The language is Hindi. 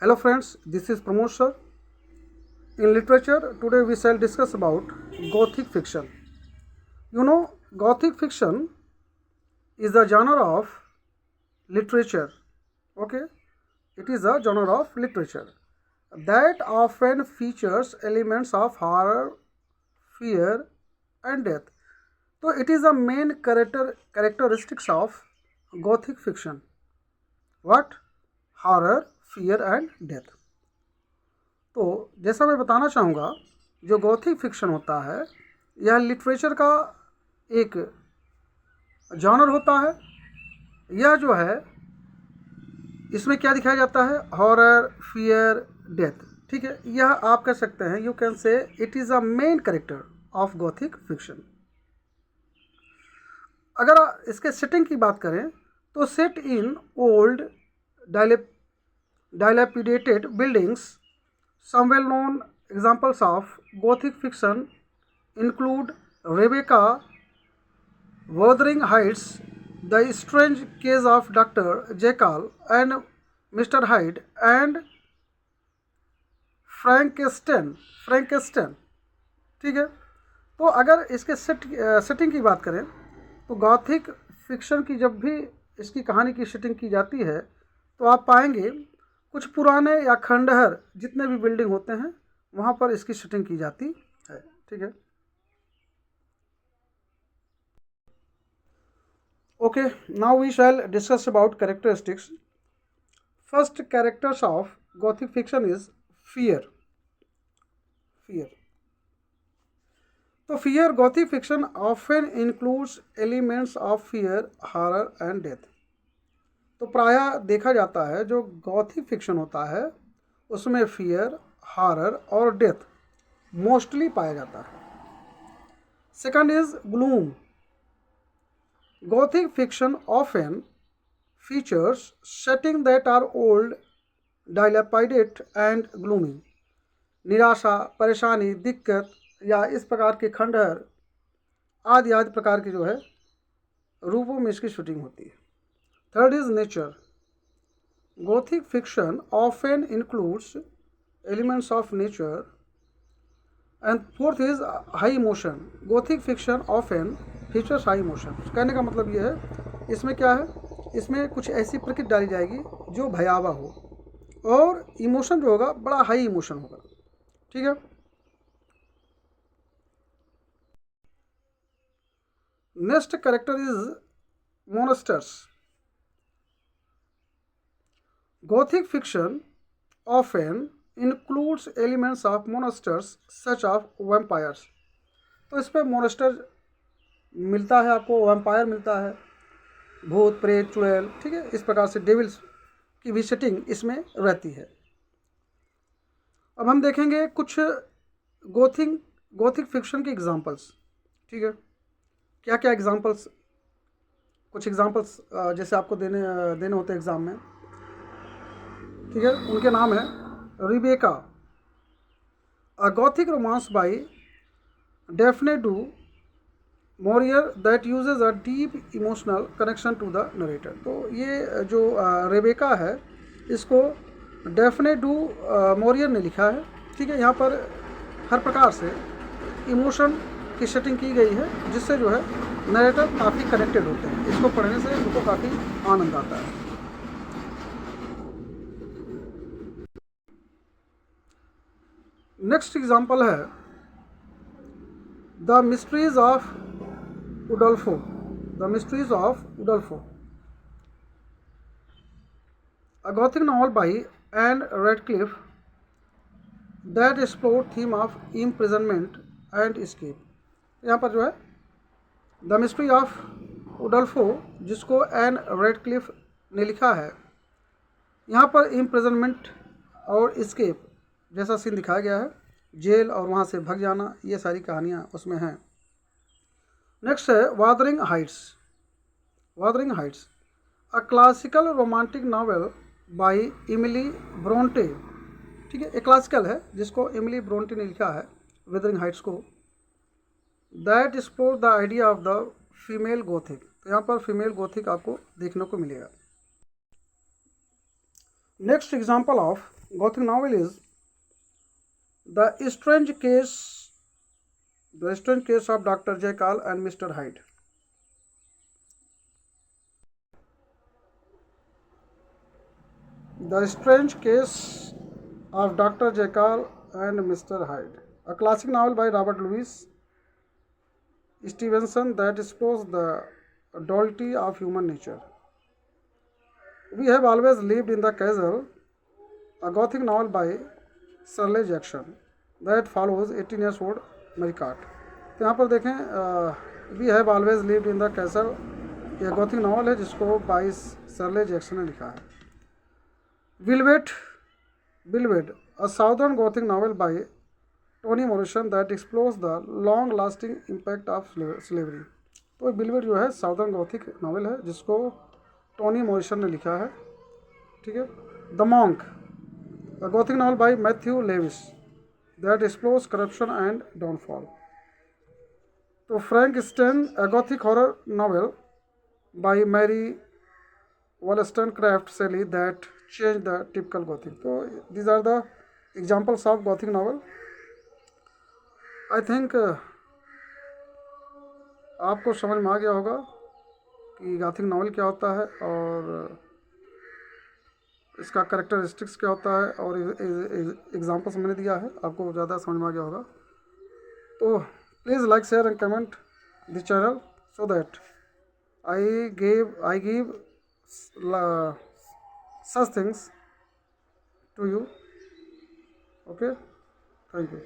Hello friends, this is Pramod sir. In literature, today we shall discuss about Gothic fiction. Gothic fiction is a genre of literature. Okay, it is a genre of literature that often features elements of horror, fear, and death. So it is a main characteristics of Gothic fiction. What? Horror, fear, and death. तो जैसा मैं बताना चाहूँगा, जो गॉथिक फिक्शन होता है यह लिटरेचर का एक जॉनर होता है। यह जो है इसमें क्या दिखाया जाता है? Horror, fear, death. ठीक है, यह आप कह सकते हैं, you can say it is a main character of Gothic fiction. अगर इसके सेटिंग की बात करें तो set in old dilapidated buildings. Some well-known examples of Gothic fiction include Rebecca, Wuthering Heights, The Strange Case of Dr. Jekyll and Mr. Hyde, and Frankenstein. ठीक है, तो अगर इसके सेटिंग की बात करें तो गॉथिक फिक्शन की जब भी इसकी कहानी की सेटिंग की जाती है तो आप पाएंगे कुछ पुराने या खंडहर जितने भी बिल्डिंग होते हैं वहाँ पर इसकी सेटिंग की जाती है। ठीक है, okay, now we shall discuss about characteristics. First characters of Gothic fiction is fear. तो fear Gothic fiction often includes elements of fear, horror and death. तो प्रायः देखा जाता है जो गॉथिक फिक्शन होता है उसमें फियर, हॉरर और डेथ मोस्टली पाया जाता है। Second is gloom. Gothic fiction often features setting that are old, dilapidated and gloomy. निराशा, परेशानी, दिक्कत या इस प्रकार के खंडहर आदि प्रकार की जो है रूपों में इसकी शूटिंग होती है। Third is nature. Gothic fiction often includes elements of nature. And fourth is high emotion. Gothic fiction often features high emotion. कहने का मतलब ये है, इसमें क्या है, इसमें कुछ ऐसी प्रकृति डाली जाएगी जो भयावह हो और इमोशन जो होगा बड़ा हाई इमोशन होगा। ठीक है, next character is मोनेस्टर्स। Gothic fiction often includes elements of monsters such as vampires. तो इस पर मोनेस्टर मिलता है, आपको वैम्पायर मिलता है, भूत, प्रेत, चुड़ैल। ठीक है, इस प्रकार से डेविल्स की भी सेटिंग इसमें रहती है। अब हम देखेंगे कुछ गॉथिक फिक्शन के एग्जांपल्स। ठीक है, क्या क्या एग्जांपल्स, कुछ एग्जांपल्स जैसे आपको देने होते हैं एग्ज़ाम में। ठीक है, उनके नाम है Rebecca, a Gothic romance by Daphne du Maurier that uses a deep emotional connection to the narrator. तो ये जो रेबेका है इसको डेफ्ने डू मोरियर ने लिखा है। ठीक है, यहाँ पर हर प्रकार से इमोशन की सेटिंग की गई है जिससे जो है नरेटर काफ़ी कनेक्टेड होते हैं। इसको पढ़ने से उनको काफ़ी आनंद आता है। नेक्स्ट एग्जाम्पल है the mysteries of Udolpho. The mysteries of Udolpho, a Gothic novel by Ann Radcliffe that explore theme of imprisonment and escape. यहाँ पर जो है द मिस्ट्री ऑफ उडल्फो जिसको एन रेडक्लिफ ने लिखा है, यहाँ पर इम्प्रिजनमेंट और एस्केप जैसा सीन दिखाया गया है, जेल और वहाँ से भाग जाना, ये सारी कहानियाँ उसमें हैं। नेक्स्ट है Wuthering Heights. Wuthering Heights, a classical romantic novel by Emily Bronte. ठीक है, एक क्लासिकल है जिसको इमिली ब्रोंटे ने लिखा है, वादरिंग हाइट्स को, that explore the idea of the female Gothic. तो यहाँ पर फीमेल गॉथिक आपको देखने को मिलेगा। Next example of Gothic novel is the strange case, the strange case of Dr. Jekyll and Mr. Hyde. The Strange Case of Dr. Jekyll and Mr. Hyde, a classic novel by Robert Louis Stevenson that explores the duality of human nature. We Have Always Lived in the Castle, a Gothic novel by Shirley Jackson that follows 18 years old Maricat. तो यहाँ पर देखें, we have always lived in the castle, यह गॉथिक नावल है जिसको 22 शर्ले जैक्सन ने लिखा है. विलवेट Bilwed, a southern Gothic novel by Toni Morrison that explores the long-lasting impact of slavery. तो बिलवेड जो है साउदर्न गॉथिक नावल है जिसको टोनी मॉरिसन ने लिखा है. ठीक है. The monk, a Gothic novel by Matthew Lewis that explores corruption and downfall. तो Frankenstein, a Gothic horror novel by Mary Wollstonecraft Shelley that changed the typical Gothic. So these are the examples of Gothic novel. I think आपको समझ में आ गया होगा कि गॉथिक नावल क्या होता है और इसका कैरेक्टरिस्टिक्स क्या होता है, और एग्जांपल्स मैंने दिया है, आपको ज़्यादा समझ में आ गया होगा. तो please like share and comment this channel so that I give such things to you. Okay, thank you.